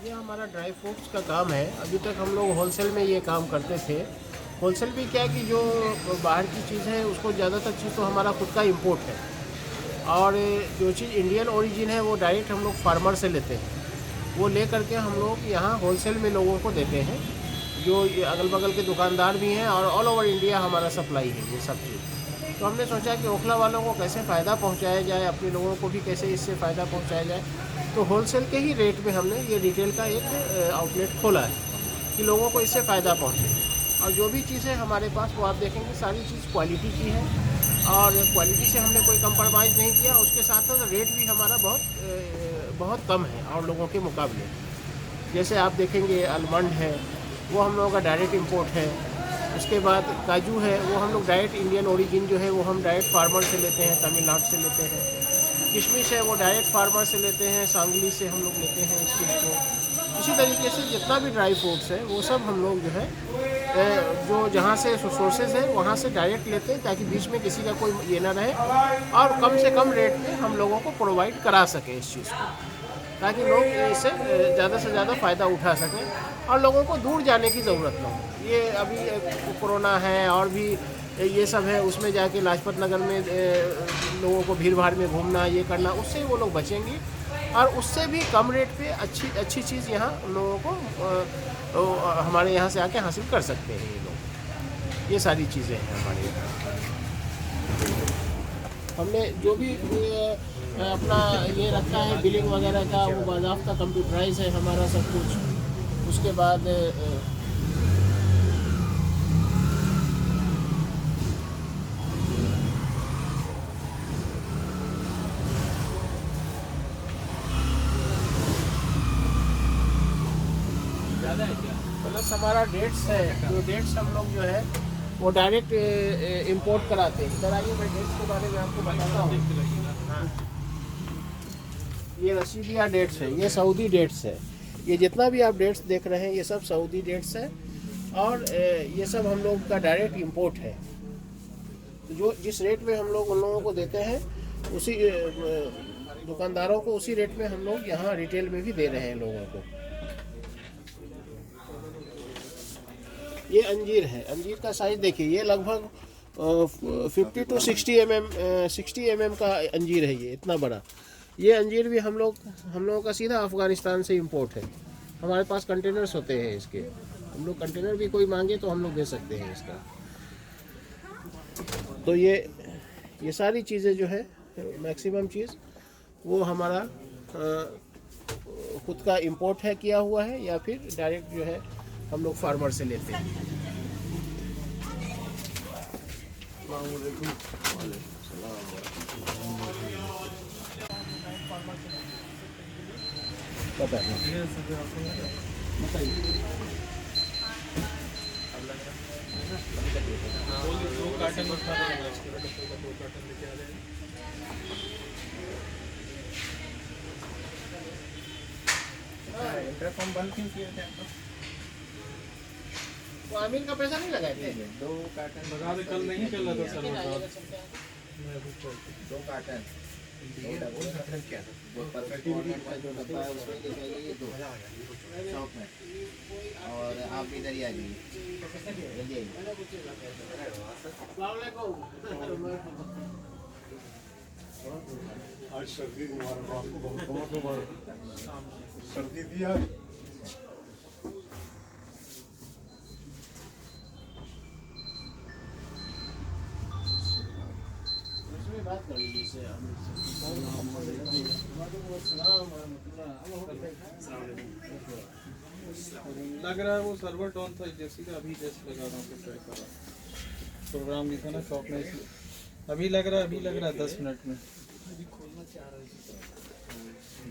ये हमारा dry fruits का काम है। अभी तक हम लोग होलसेल में ये काम करते थे। होलसेल भी क्या कि जो बाहर की चीज़ है उसको ज़्यादातर चीज़ तो हमारा खुद का इंपोर्ट है, और जो चीज़ इंडियन ओरिजिन है वो डायरेक्ट हम लोग फार्मर से लेते हैं। वो ले करके हम लोग यहाँ होलसेल में लोगों को देते हैं। जो ये अगल बगल के दुकानदार भी हैं, और ऑल ओवर इंडिया हमारा सप्लाई है ये सब चीज़। तो हमने सोचा कि ओखला वालों को कैसे फ़ायदा पहुँचाया जाए, अपने लोगों को भी कैसे इससे फ़ायदा पहुँचाया जाए। तो होलसेल के ही रेट में हमने ये रिटेल का एक आउटलेट खोला है कि लोगों को इससे फ़ायदा पहुँचे। और जो भी चीज़ें हमारे पास वो आप देखेंगे सारी चीज़ क्वालिटी की है, और क्वालिटी से हमने कोई कंप्रोमाइज़ नहीं किया। उसके साथ साथ रेट भी हमारा बहुत कम है और लोगों के मुकाबले। जैसे आप देखेंगे आलमंड है, वो हम लोगों का डायरेक्ट इंपोर्ट है। उसके बाद काजू है, वो हम लोग डायरेक्ट इंडियन ओरिजिन जो है वो हम डायरेक्ट फार्मर से लेते हैं, तमिलनाडु से लेते हैं। किशमिश है, वो डायरेक्ट फार्मर से लेते हैं, सांगली से हम लोग लेते हैं इस चीज़ को। इसी तरीके से जितना भी ड्राई फ्रूट्स है वो सब हम लोग जो है जो जहाँ से सोर्सेज है वहाँ से डायरेक्ट लेते हैं, ताकि बीच में किसी का कोई ये ना रहे, और कम से कम रेट में हम लोगों को प्रोवाइड करा सकें इस चीज़ को, ताकि लोग इससे ज़्यादा से ज़्यादा फ़ायदा उठा सकें और लोगों को दूर जाने की ज़रूरत ना हो। ये अभी कोरोना है और भी ये सब है, उसमें जाके लाजपत नगर में लोगों को भीड़ भाड़ में घूमना ये करना, उससे वो लोग बचेंगे, और उससे भी कम रेट पे अच्छी अच्छी चीज़ यहाँ लोगों को हमारे यहाँ से आके हासिल कर सकते हैं ये लोग। ये सारी चीज़ें हैं हमारे यहाँ। हमने जो भी अपना ये रखा है बिलिंग वगैरह का, वो बाज़ाब्ता कंप्यूटराइज है हमारा सब कुछ। उसके बाद प्लस हमारा डेट्स है, जो डेट्स हम लोग जो है वो डायरेक्ट इंपोर्ट कराते हैं। इधर आइए, मैं डेट्स के बारे में आपको बताता हूँ। हाँ, ये रसीदिया डेट्स है, ये सऊदी डेट्स है। ये जितना भी आप डेट्स देख रहे हैं ये सब सऊदी डेट्स है, और ये सब हम लोग का डायरेक्ट इंपोर्ट है। तो जो जिस रेट में हम लोग उन लोगों को देते हैं, उसी दुकानदारों को उसी रेट में हम लोग यहाँ रिटेल में भी दे रहे हैं लोगों को। ये अंजीर है, अंजीर का साइज देखिए, ये लगभग 50 to 60 mm का अंजीर है, ये इतना बड़ा। ये अंजीर भी हम लोगों का सीधा अफ़गानिस्तान से इंपोर्ट है। हमारे पास कंटेनर्स होते हैं इसके, हम लोग कंटेनर भी कोई मांगे तो हम लोग दे सकते हैं इसका। तो ये सारी चीज़ें जो है मैक्सिमम चीज़ वो हमारा खुद का इंपोर्ट है किया हुआ है, या फिर डायरेक्ट जो है हम लोग फार्मर से लेते हैं। इंटरकॉम बंद क्यों किया था? तो आमिर का पैसा नहीं लगाए थे? 2 कार्टन लगा दे, कल नहीं चल रहा था सर। 2 कार्टन क्या जो परफेक्ट फॉर्मेट का जो डब्बा है उसमें ले जाइए, ये 2 शॉप में, और आप इधर ही आ जाइए। आज सर्दी मुबारक आपको, बहुत बहुत मुबारक। सर्दी दिया बात कर लीजिए इससे। लग रहा है वो सर्वर डाउन था, जैसे कि अभी जस्ट लगा रहा हूँ तो ट्राई कर रहा हूँ। प्रोग्राम भी था ना शॉप में, इसलिए अभी लग रहा है 10 मिनट में।